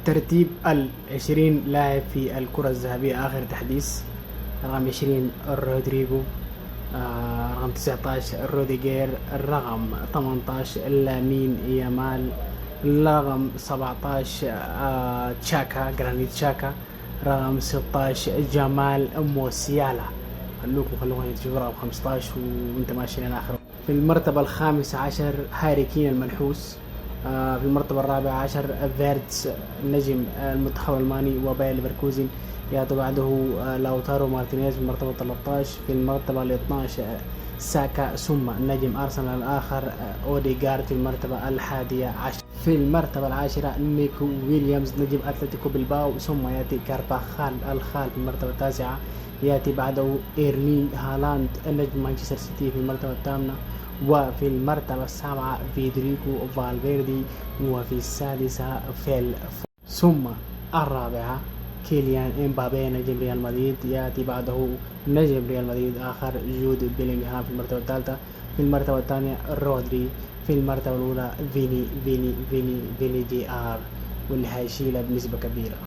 ترتيب 20 لاعب في الكرة الذهبية آخر تحديث: رقم 20 رودريجو، رقم 19 روديجير، الرقم 18 لامين يامال، رقم 17 تشاكا جرانيت تشاكا، رقم 16 جمال موسيالا. خلوكم تشوفوا رقم 15 وانت ماشي لآخر. في المرتبة الخامسة عشر هاري كين المنحوس. في المرتبة الرابعة عشر فيرتس نجم المنتخب الألماني وباير ليفركوزن، يأتي بعده لاوتارو مارتينيز في المرتبة 13. في المرتبة ال 12 ساكا ثم نجم أرسنال الآخر أوديغارد في المرتبة الحادية عشر. في المرتبة العاشرة نيكو ويليامز نجم أتلتيكو بلباو، ثم يأتي كارفاخال الخال في المرتبة التاسعة. يأتي بعده إيرلينغ هالاند نجم مانشستر سيتي في المرتبة الثامنة. وفي المرتبة السابعة فيدريكو فالفيردي، وفي السادسة ثم الرابعة كيليان امبابي نجم ريال مدريد. يأتي بعده نجم ريال مدريد آخر جود بيلينغهام في المرتبة الثالثة. في المرتبة الثانية رودري. في المرتبة الأولى فيني جي آر، واللي هيشيلها بنسبة كبيرة.